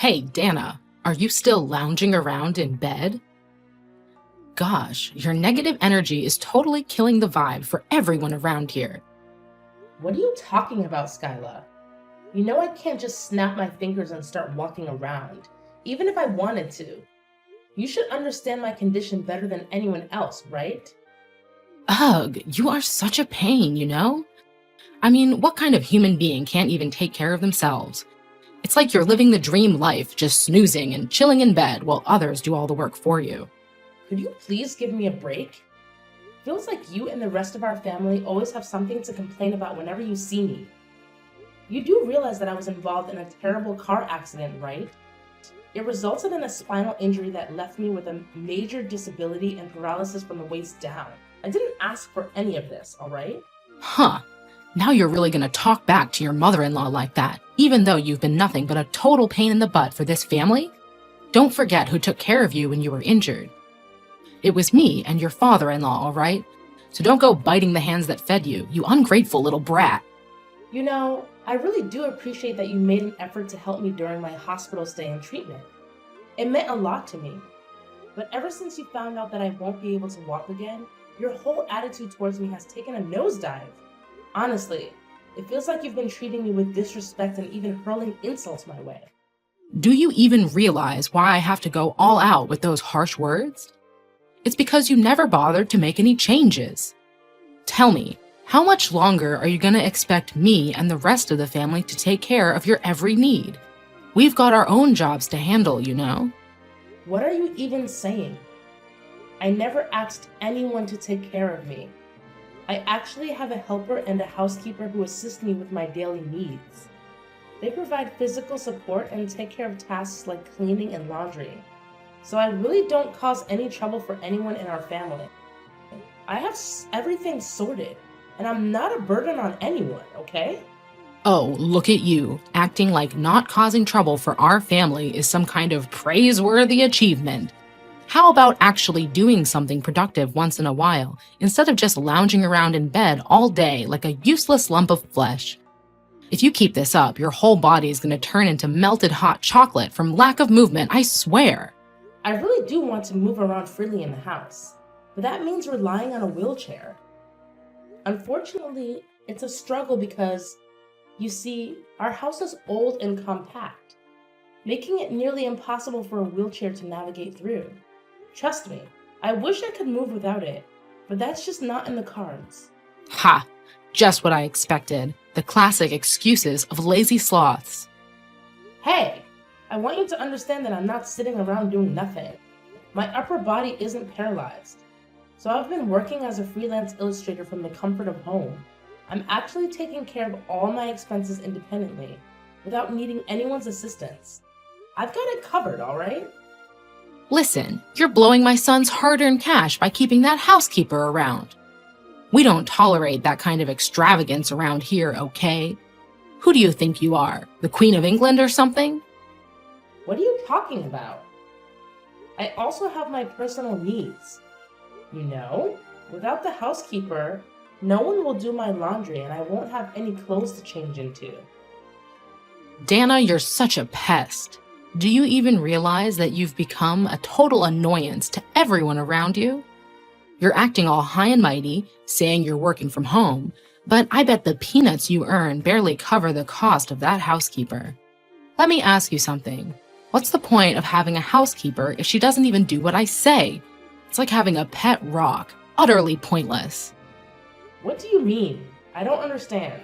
Hey, Dana, are you still lounging around in bed? Gosh, your negative energy is totally killing the vibe for everyone around here. What are you talking about, Skyla? You know I can't just snap my fingers and start walking around, even if I wanted to. You should understand my condition better than anyone else, right? Ugh, you are such a pain, you know? I mean, what kind of human being can't even take care of themselves? It's like you're living the dream life, just snoozing and chilling in bed while others do all the work for you. Could you please give me a break? Feels like you and the rest of our family always have something to complain about whenever you see me. You do realize that I was involved in a terrible car accident, right? It resulted in a spinal injury that left me with a major disability and paralysis from the waist down. I didn't ask for any of this, alright? Huh. Now you're really gonna talk back to your mother-in-law like that, even though you've been nothing but a total pain in the butt for this family? Don't forget who took care of you when you were injured. It was me and your father-in-law, all right? So don't go biting the hands that fed you, you ungrateful little brat. You know, I really do appreciate that you made an effort to help me during my hospital stay and treatment. It meant a lot to me. But ever since you found out that I won't be able to walk again, your whole attitude towards me has taken a nosedive. Honestly, it feels like you've been treating me with disrespect and even hurling insults my way. Do you even realize why I have to go all out with those harsh words? It's because you never bothered to make any changes. Tell me, how much longer are you going to expect me and the rest of the family to take care of your every need? We've got our own jobs to handle, you know? What are you even saying? I never asked anyone to take care of me. I actually have a helper and a housekeeper who assist me with my daily needs. They provide physical support and take care of tasks like cleaning and laundry. So I really don't cause any trouble for anyone in our family. I have everything sorted, and I'm not a burden on anyone, okay? Oh, look at you, acting like not causing trouble for our family is some kind of praiseworthy achievement. How about actually doing something productive once in a while, instead of just lounging around in bed all day like a useless lump of flesh? If you keep this up, your whole body is going to turn into melted hot chocolate from lack of movement, I swear. I really do want to move around freely in the house, but that means relying on a wheelchair. Unfortunately, it's a struggle because, you see, our house is old and compact, making it nearly impossible for a wheelchair to navigate through. Trust me, I wish I could move without it, but that's just not in the cards. Ha! Just what I expected. The classic excuses of lazy sloths. Hey, I want you to understand that I'm not sitting around doing nothing. My upper body isn't paralyzed. So I've been working as a freelance illustrator from the comfort of home. I'm actually taking care of all my expenses independently, without needing anyone's assistance. I've got it covered, alright? Listen, you're blowing my son's hard-earned cash by keeping that housekeeper around. We don't tolerate that kind of extravagance around here, okay? Who do you think you are, the Queen of England or something? What are you talking about? I also have my personal needs. You know, without the housekeeper, no one will do my laundry and I won't have any clothes to change into. Dana, you're such a pest. Do you even realize that you've become a total annoyance to everyone around you? You're acting all high and mighty, saying you're working from home, but I bet the peanuts you earn barely cover the cost of that housekeeper. Let me ask you something. What's the point of having a housekeeper if she doesn't even do what I say? It's like having a pet rock, utterly pointless. What do you mean? I don't understand.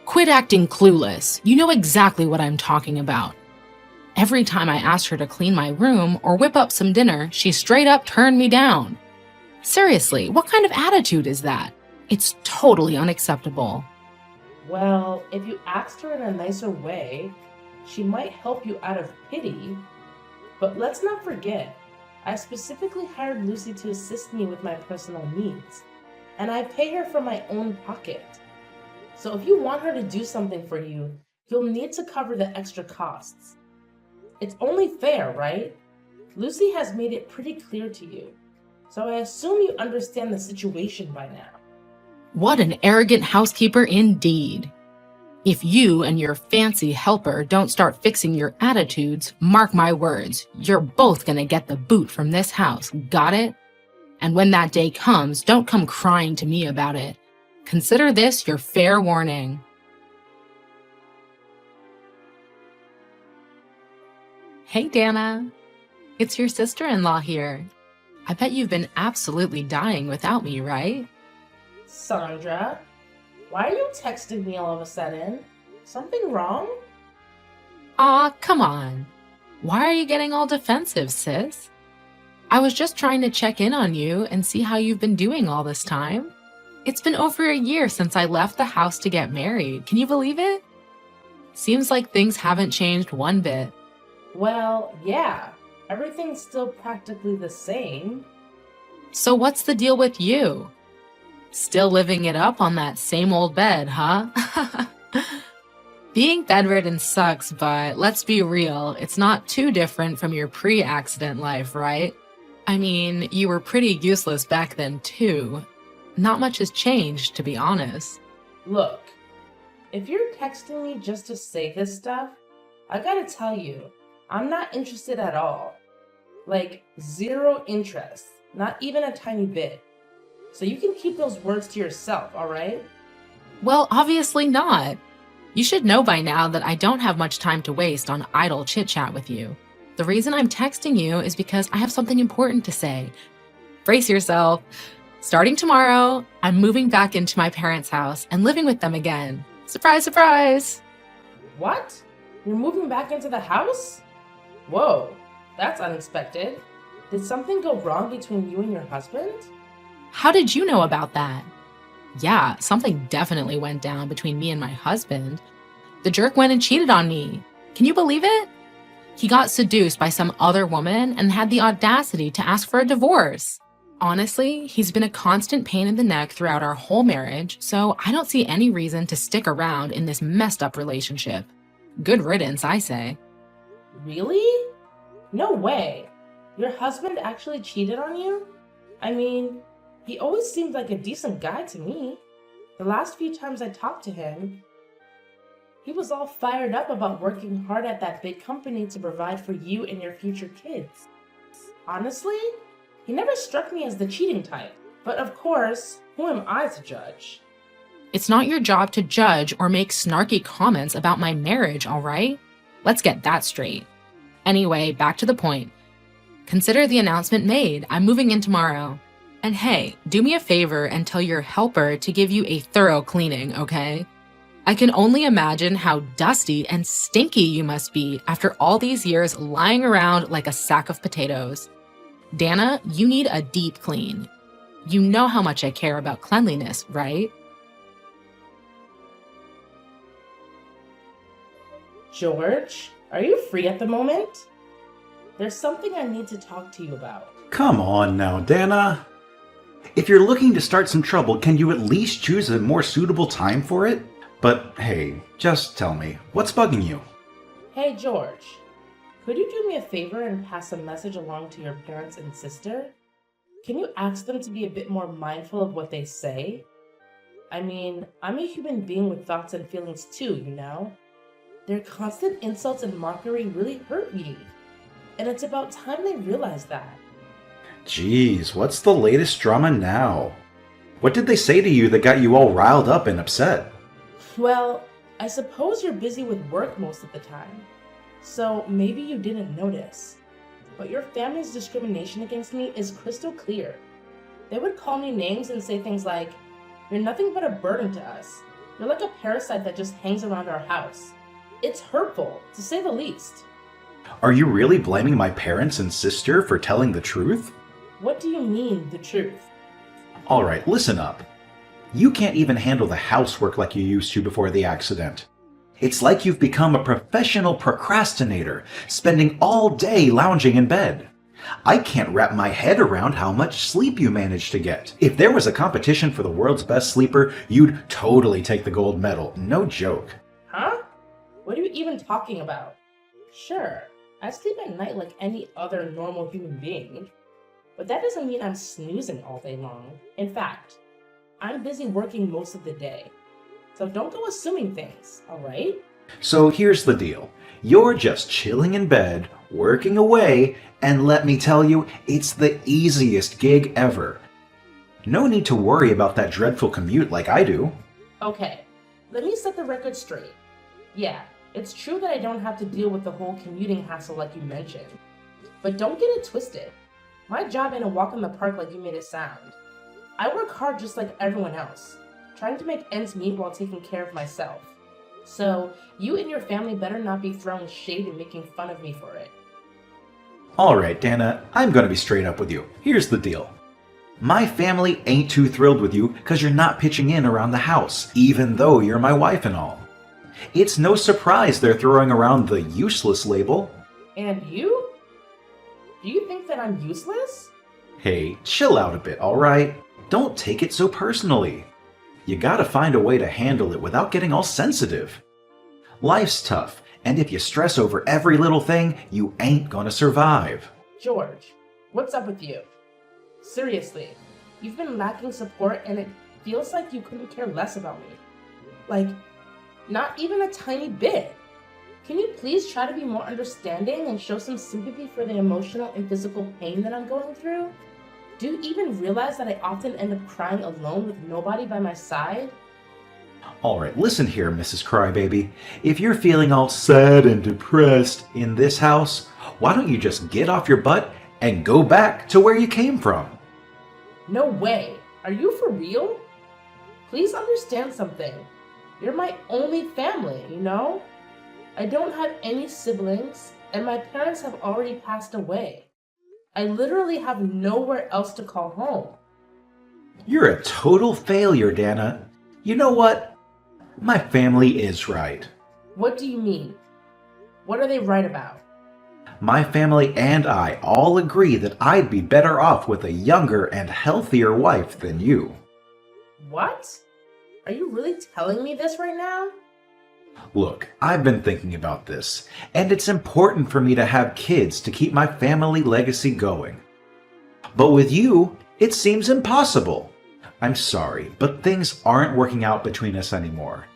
Quit acting clueless. You know exactly what I'm talking about. Every time I asked her to clean my room or whip up some dinner, she straight up turned me down. Seriously, what kind of attitude is that? It's totally unacceptable. Well, if you asked her in a nicer way, she might help you out of pity. But let's not forget, I specifically hired Lucy to assist me with my personal needs, and I pay her from my own pocket. So if you want her to do something for you, you'll need to cover the extra costs. It's only fair, right? Lucy has made it pretty clear to you, so I assume you understand the situation by now. What an arrogant housekeeper indeed. If you and your fancy helper don't start fixing your attitudes, mark my words, you're both gonna get the boot from this house, got it? And when that day comes, don't come crying to me about it. Consider this your fair warning. Hey, Dana. It's your sister-in-law here. I bet you've been absolutely dying without me, right? Sandra, why are you texting me all of a sudden? Something wrong? Aw, come on. Why are you getting all defensive, sis? I was just trying to check in on you and see how you've been doing all this time. It's been over a year since I left the house to get married. Can you believe it? Seems like things haven't changed one bit. Well, yeah. Everything's still practically the same. So what's the deal with you? Still living it up on that same old bed, huh? Being bedridden sucks, but let's be real, it's not too different from your pre-accident life, right? I mean, you were pretty useless back then too. Not much has changed, to be honest. Look, if you're texting me just to say this stuff, I gotta tell you, I'm not interested at all. Like, zero interest. Not even a tiny bit. So you can keep those words to yourself, alright? Well, obviously not. You should know by now that I don't have much time to waste on idle chit-chat with you. The reason I'm texting you is because I have something important to say. Brace yourself. Starting tomorrow, I'm moving back into my parents' house and living with them again. Surprise, surprise! What? You're moving back into the house? Whoa, that's unexpected. Did something go wrong between you and your husband? How did you know about that? Yeah, something definitely went down between me and my husband. The jerk went and cheated on me. Can you believe it? He got seduced by some other woman and had the audacity to ask for a divorce. Honestly, he's been a constant pain in the neck throughout our whole marriage, so I don't see any reason to stick around in this messed up relationship. Good riddance, I say. Really? No way. Your husband actually cheated on you? I mean, he always seemed like a decent guy to me. The last few times I talked to him, he was all fired up about working hard at that big company to provide for you and your future kids. Honestly, he never struck me as the cheating type. But of course, who am I to judge? It's not your job to judge or make snarky comments about my marriage, all right? Let's get that straight. Anyway, back to the point. Consider the announcement made. I'm moving in tomorrow. And hey, do me a favor and tell your helper to give you a thorough cleaning, okay? I can only imagine how dusty and stinky you must be after all these years lying around like a sack of potatoes. Dana, you need a deep clean. You know how much I care about cleanliness, right? George, are you free at the moment? There's something I need to talk to you about. Come on now, Dana. If you're looking to start some trouble, can you at least choose a more suitable time for it? But hey, just tell me, what's bugging you? Hey, George, could you do me a favor and pass a message along to your parents and sister? Can you ask them to be a bit more mindful of what they say? I mean, I'm a human being with thoughts and feelings too, you know? Their constant insults and mockery really hurt me. And it's about time they realize that. Jeez, what's the latest drama now? What did they say to you that got you all riled up and upset? Well, I suppose you're busy with work most of the time, so maybe you didn't notice. But your family's discrimination against me is crystal clear. They would call me names and say things like, "You're nothing but a burden to us. You're like a parasite that just hangs around our house." It's hurtful, to say the least. Are you really blaming my parents and sister for telling the truth? What do you mean, the truth? Alright, listen up. You can't even handle the housework like you used to before the accident. It's like you've become a professional procrastinator, spending all day lounging in bed. I can't wrap my head around how much sleep you managed to get. If there was a competition for the world's best sleeper, you'd totally take the gold medal. No joke. Huh? What are you even talking about? Sure, I sleep at night like any other normal human being, but that doesn't mean I'm snoozing all day long. In fact, I'm busy working most of the day. So don't go assuming things, alright? So here's the deal. You're just chilling in bed, working away, and let me tell you, it's the easiest gig ever. No need to worry about that dreadful commute like I do. Okay, let me set the record straight. Yeah, it's true that I don't have to deal with the whole commuting hassle like you mentioned. But don't get it twisted. My job ain't a walk in the park like you made it sound. I work hard just like everyone else, trying to make ends meet while taking care of myself. So, you and your family better not be throwing shade and making fun of me for it. Alright, Dana, I'm gonna be straight up with you. Here's the deal. My family ain't too thrilled with you because you're not pitching in around the house, even though you're my wife and all. It's no surprise they're throwing around the useless label. And you? Do you think that I'm useless? Hey, chill out a bit, alright? Don't take it so personally. You gotta find a way to handle it without getting all sensitive. Life's tough, and if you stress over every little thing, you ain't gonna survive. George, what's up with you? Seriously, you've been lacking support and it feels like you couldn't care less about me. Like, not even a tiny bit. Can you please try to be more understanding and show some sympathy for the emotional and physical pain that I'm going through? Do you even realize that I often end up crying alone with nobody by my side? Alright, listen here, Mrs. Crybaby. If you're feeling all sad and depressed in this house, why don't you just get off your butt and go back to where you came from? No way. Are you for real? Please understand something. You're my only family, you know? I don't have any siblings, and my parents have already passed away. I literally have nowhere else to call home. You're a total failure, Dana. You know what? My family is right. What do you mean? What are they right about? My family and I all agree that I'd be better off with a younger and healthier wife than you. What? Are you really telling me this right now? Look, I've been thinking about this, and it's important for me to have kids to keep my family legacy going. But with you, it seems impossible. I'm sorry, but things aren't working out between us anymore.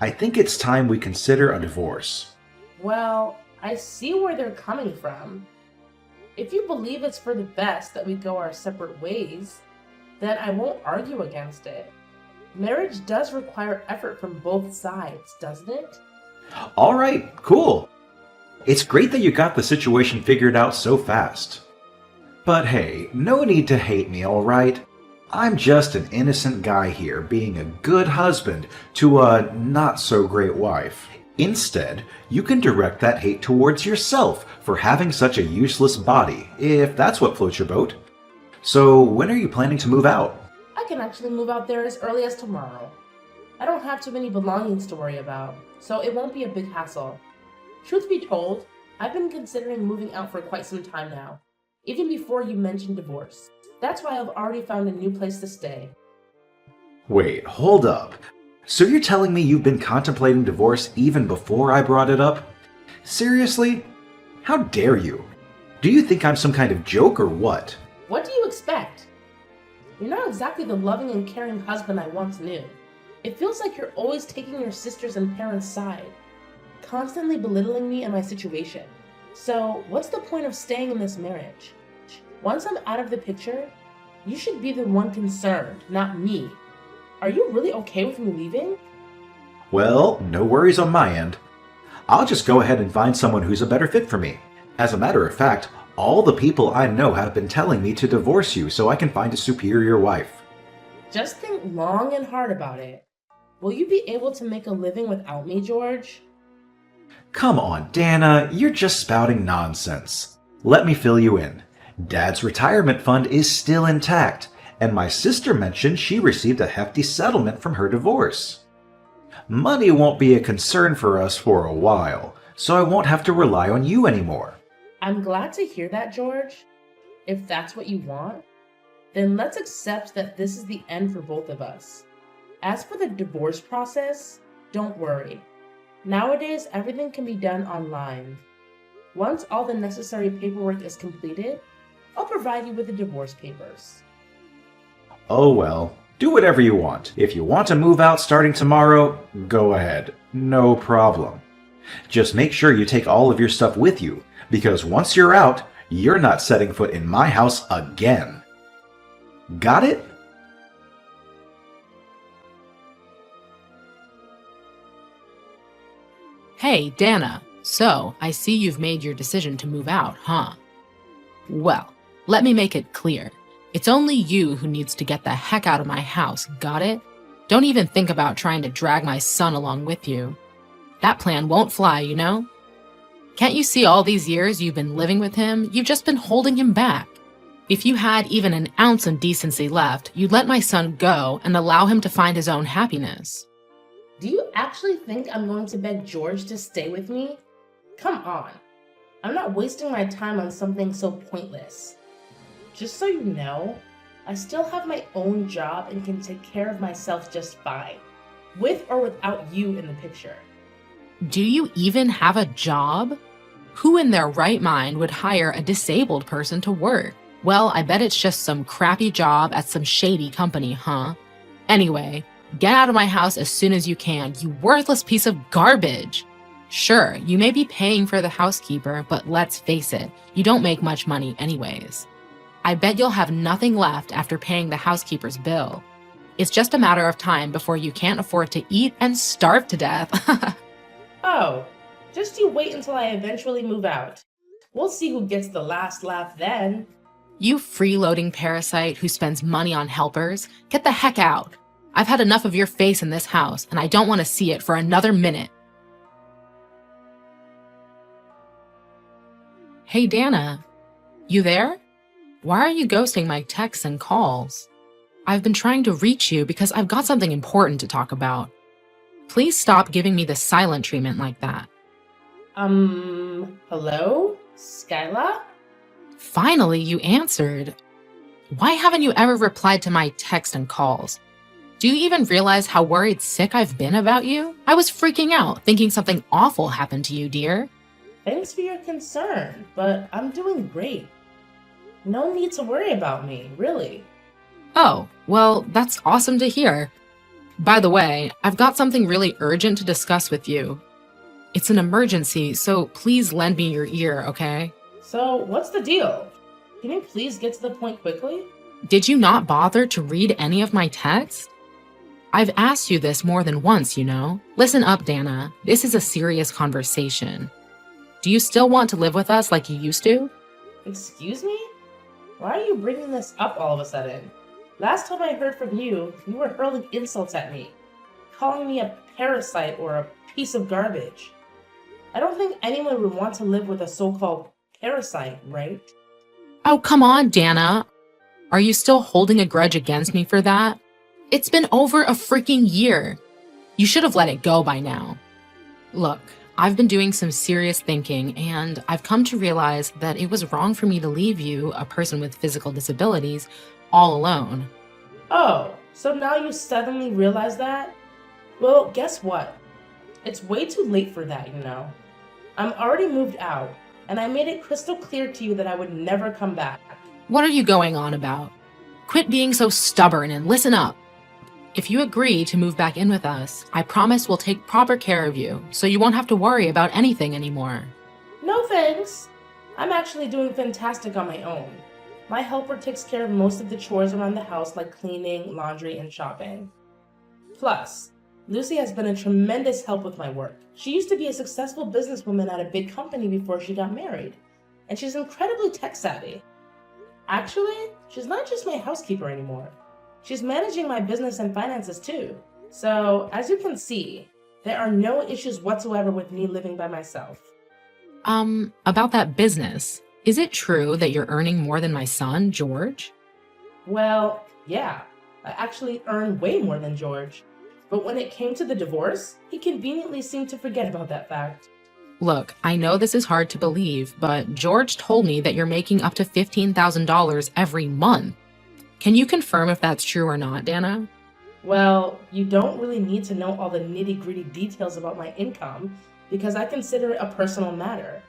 I think it's time we consider a divorce. Well, I see where they're coming from. If you believe it's for the best that we go our separate ways, then I won't argue against it. Marriage does require effort from both sides, doesn't it? Alright, cool. It's great that you got the situation figured out so fast. But hey, no need to hate me, alright? I'm just an innocent guy here being a good husband to a not-so-great wife. Instead, you can direct that hate towards yourself for having such a useless body, if that's what floats your boat. So, when are you planning to move out? I can actually move out there as early as tomorrow. I don't have too many belongings to worry about, so it won't be a big hassle. Truth be told, I've been considering moving out for quite some time now, even before you mentioned divorce. That's why I've already found a new place to stay. Wait, hold up. So you're telling me you've been contemplating divorce even before I brought it up? Seriously? How dare you? Do you think I'm some kind of joke or what? What do you expect? You're not exactly the loving and caring husband I once knew. It feels like you're always taking your sisters and parents' side, constantly belittling me and my situation. So, what's the point of staying in this marriage? Once I'm out of the picture, you should be the one concerned, not me. Are you really okay with me leaving? Well, no worries on my end. I'll just go ahead and find someone who's a better fit for me. As a matter of fact, all the people I know have been telling me to divorce you so I can find a superior wife. Just think long and hard about it. Will you be able to make a living without me, George? Come on, Dana, you're just spouting nonsense. Let me fill you in. Dad's retirement fund is still intact, and my sister mentioned she received a hefty settlement from her divorce. Money won't be a concern for us for a while, so I won't have to rely on you anymore. I'm glad to hear that, George. If that's what you want, then let's accept that this is the end for both of us. As for the divorce process, don't worry. Nowadays, everything can be done online. Once all the necessary paperwork is completed, I'll provide you with the divorce papers. Oh well, Do whatever you want. If you want to move out starting tomorrow, go ahead. No problem. Just make sure you take all of your stuff with you, because once you're out, you're not setting foot in my house again. Got it? Hey, Dana. So, I see you've made your decision to move out, huh? Well, let me make it clear. It's only you who needs to get the heck out of my house, got it? Don't even think about trying to drag my son along with you. That plan won't fly, you know? Can't you see all these years you've been living with him? You've just been holding him back. If you had even an ounce of decency left, you'd let my son go and allow him to find his own happiness. Do you actually think I'm going to beg George to stay with me? Come on. I'm not wasting my time on something so pointless. Just so you know, I still have my own job and can take care of myself just fine, with or without you in the picture. Do you even have a job? Who in their right mind would hire a disabled person to work? Well, I bet it's just some crappy job at some shady company, huh? Anyway, get out of my house as soon as you can, you worthless piece of garbage! Sure, you may be paying for the housekeeper, but let's face it, you don't make much money anyways. I bet you'll have nothing left after paying the housekeeper's bill. It's just a matter of time before you can't afford to eat and starve to death. Oh, just you wait until I eventually move out. We'll see who gets the last laugh then. You freeloading parasite who spends money on helpers, get the heck out. I've had enough of your face in this house, and I don't want to see it for another minute. Hey, Dana, you there? Why are you ghosting my texts and calls? I've been trying to reach you because I've got something important to talk about. Please stop giving me the silent treatment like that. Hello? Skyla? Finally, you answered. Why haven't you ever replied to my texts and calls? Do you even realize how worried sick I've been about you? I was freaking out, thinking something awful happened to you, dear. Thanks for your concern, but I'm doing great. No need to worry about me, really. Oh, well, that's awesome to hear. By the way, I've got something really urgent to discuss with you. It's an emergency, so please lend me your ear, okay? So, what's the deal? Can you please get to the point quickly? Did you not bother to read any of my texts? I've asked you this more than once, you know. Listen up, Dana. This is a serious conversation. Do you still want to live with us like you used to? Excuse me? Why are you bringing this up all of a sudden? Last time I heard from you, you were hurling insults at me, calling me a parasite or a piece of garbage. I don't think anyone would want to live with a so-called parasite, right? Oh, come on, Dana. Are you still holding a grudge against me for that? It's been over a freaking year. You should have let it go by now. Look, I've been doing some serious thinking, and I've come to realize that it was wrong for me to leave you, a person with physical disabilities, all alone. Oh, so now you suddenly realize that? Well, guess what? It's way too late for that, you know. I'm already moved out, and I made it crystal clear to you that I would never come back. What are you going on about? Quit being so stubborn and listen up. If you agree to move back in with us, I promise we'll take proper care of you, so you won't have to worry about anything anymore. No thanks. I'm actually doing fantastic on my own. My helper takes care of most of the chores around the house like cleaning, laundry, and shopping. Plus, Lucy has been a tremendous help with my work. She used to be a successful businesswoman at a big company before she got married, and she's incredibly tech-savvy. Actually, she's not just my housekeeper anymore. She's managing my business and finances too. So, as you can see, there are no issues whatsoever with me living by myself. About that business, is it true that you're earning more than my son, George? Well, yeah, I actually earn way more than George. But when it came to the divorce, he conveniently seemed to forget about that fact. Look, I know this is hard to believe, but George told me that you're making up to $15,000 every month. Can you confirm if that's true or not, Dana? Well, you don't really need to know all the nitty-gritty details about my income because I consider it a personal matter.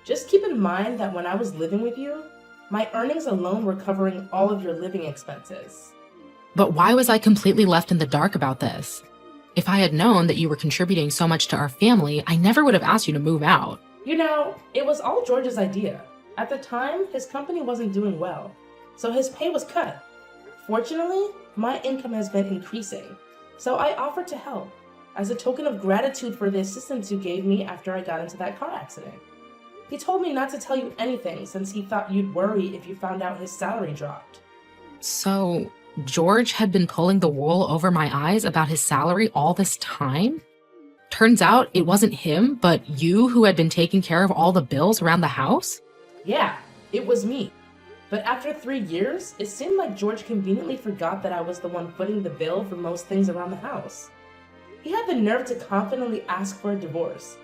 Just keep in mind that when I was living with you, my earnings alone were covering all of your living expenses. But why was I completely left in the dark about this? If I had known that you were contributing so much to our family, I never would have asked you to move out. You know, it was all George's idea. At the time, his company wasn't doing well, so his pay was cut. Fortunately, my income has been increasing, so I offered to help as a token of gratitude for the assistance you gave me after I got into that car accident. He told me not to tell you anything since he thought you'd worry if you found out his salary dropped. So, George had been pulling the wool over my eyes about his salary all this time? Turns out it wasn't him, but you who had been taking care of all the bills around the house? Yeah, it was me. But after 3 years, it seemed like George conveniently forgot that I was the one footing the bill for most things around the house. He had the nerve to confidently ask for a divorce,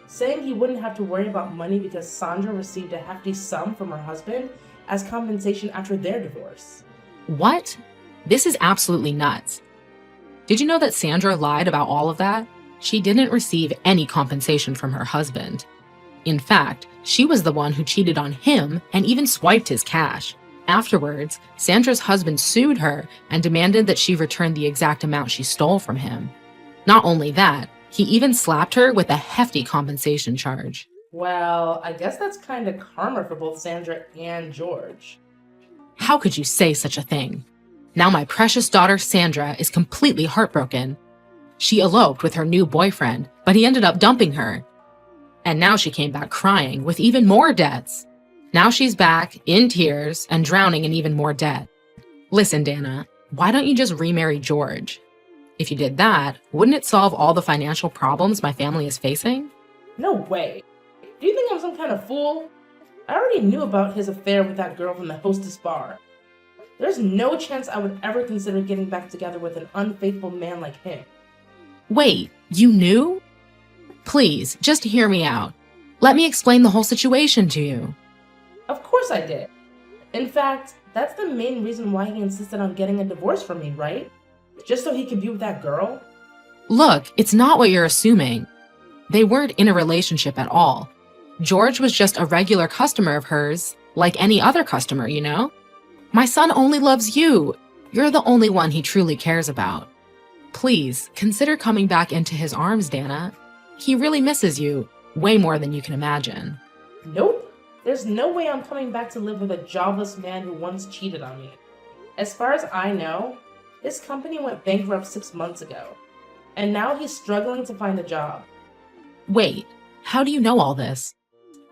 saying he wouldn't have to worry about money because Sandra received a hefty sum from her husband as compensation after their divorce. What? This is absolutely nuts. Did you know that Sandra lied about all of that? She didn't receive any compensation from her husband. In fact, she was the one who cheated on him and even swiped his cash. Afterwards, Sandra's husband sued her and demanded that she return the exact amount she stole from him. Not only that, he even slapped her with a hefty compensation charge. Well, I guess that's kind of karma for both Sandra and George. How could you say such a thing? Now my precious daughter Sandra is completely heartbroken. She eloped with her new boyfriend, but he ended up dumping her. And now she came back crying with even more debts. Now she's back in tears and drowning in even more debt. Listen, Dana, why don't you just remarry George? If you did that, wouldn't it solve all the financial problems my family is facing? No way. Do you think I'm some kind of fool? I already knew about his affair with that girl from the hostess bar. There's no chance I would ever consider getting back together with an unfaithful man like him. Wait, you knew? Please, just hear me out. Let me explain the whole situation to you. Of course I did. In fact, that's the main reason why he insisted on getting a divorce from me, right? Just so he could be with that girl? Look, it's not what you're assuming. They weren't in a relationship at all. George was just a regular customer of hers, like any other customer, you know? My son only loves you. You're the only one he truly cares about. Please, consider coming back into his arms, Dana. He really misses you, way more than you can imagine. Nope. There's no way I'm coming back to live with a jobless man who once cheated on me. As far as I know, his company went bankrupt 6 months ago, and now he's struggling to find a job. Wait, how do you know all this?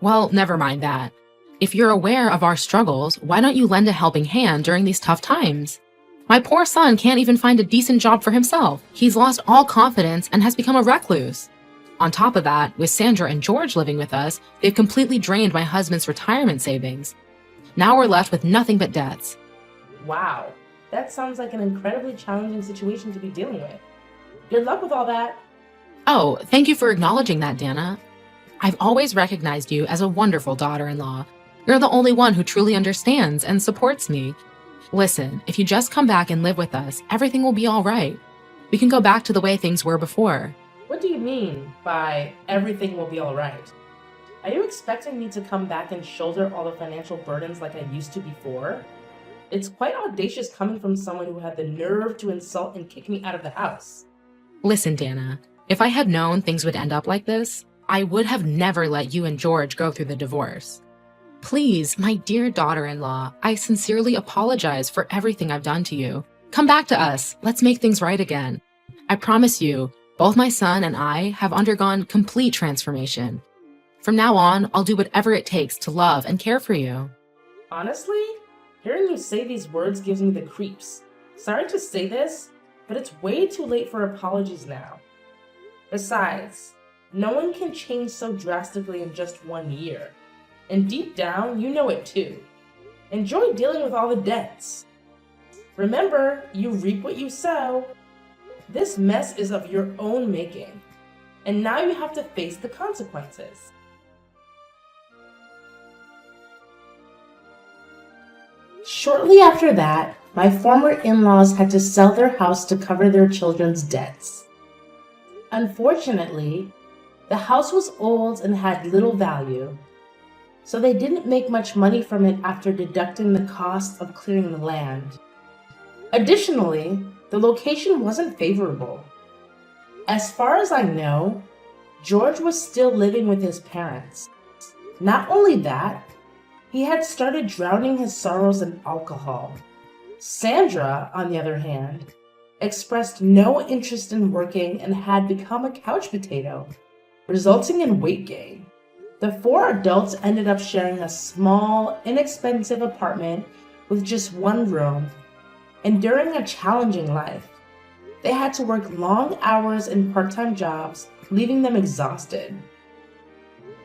Well, never mind that. If you're aware of our struggles, why don't you lend a helping hand during these tough times? My poor son can't even find a decent job for himself. He's lost all confidence and has become a recluse. On top of that, with Sandra and George living with us, they've completely drained my husband's retirement savings. Now we're left with nothing but debts. Wow, that sounds like an incredibly challenging situation to be dealing with. Good luck with all that. Oh, thank you for acknowledging that, Dana. I've always recognized you as a wonderful daughter-in-law. You're the only one who truly understands and supports me. Listen, if you just come back and live with us, everything will be all right. We can go back to the way things were before. What do you mean by everything will be all right? Are you expecting me to come back and shoulder all the financial burdens like I used to before? It's quite audacious coming from someone who had the nerve to insult and kick me out of the house. Listen, Dana, if I had known things would end up like this, I would have never let you and George go through the divorce. Please, my dear daughter-in-law, I sincerely apologize for everything I've done to you. Come back to us. Let's make things right again. I promise you, both my son and I have undergone complete transformation. From now on, I'll do whatever it takes to love and care for you. Honestly, hearing you say these words gives me the creeps. Sorry to say this, but it's way too late for apologies now. Besides, no one can change so drastically in just 1 year. And deep down, you know it too. Enjoy dealing with all the debts. Remember, you reap what you sow. This mess is of your own making, and now you have to face the consequences. Shortly after that, my former in-laws had to sell their house to cover their children's debts. Unfortunately, the house was old and had little value, so they didn't make much money from it after deducting the cost of clearing the land. Additionally, the location wasn't favorable. As far as I know, George was still living with his parents. Not only that, he had started drowning his sorrows in alcohol. Sandra, on the other hand, expressed no interest in working and had become a couch potato, resulting in weight gain. The four adults ended up sharing a small, inexpensive apartment with just one room, and during a challenging life, they had to work long hours in part-time jobs, leaving them exhausted.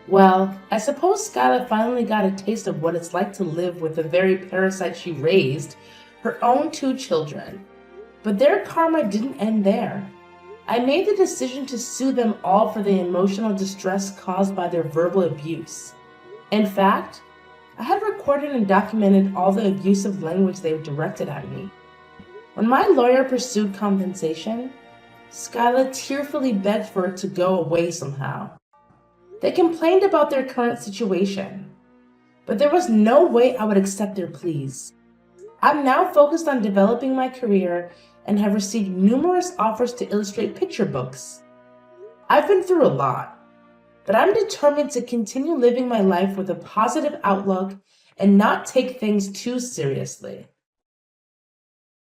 Well, I suppose Skyla finally got a taste of what it's like to live with the very parasite she raised, her own two children. But their karma didn't end there. I made the decision to sue them all for the emotional distress caused by their verbal abuse. In fact, I had recorded and documented all the abusive language they directed at me. When my lawyer pursued compensation, Skyla tearfully begged for it to go away somehow. They complained about their current situation, but there was no way I would accept their pleas. I'm now focused on developing my career and have received numerous offers to illustrate picture books. I've been through a lot, but I'm determined to continue living my life with a positive outlook and not take things too seriously.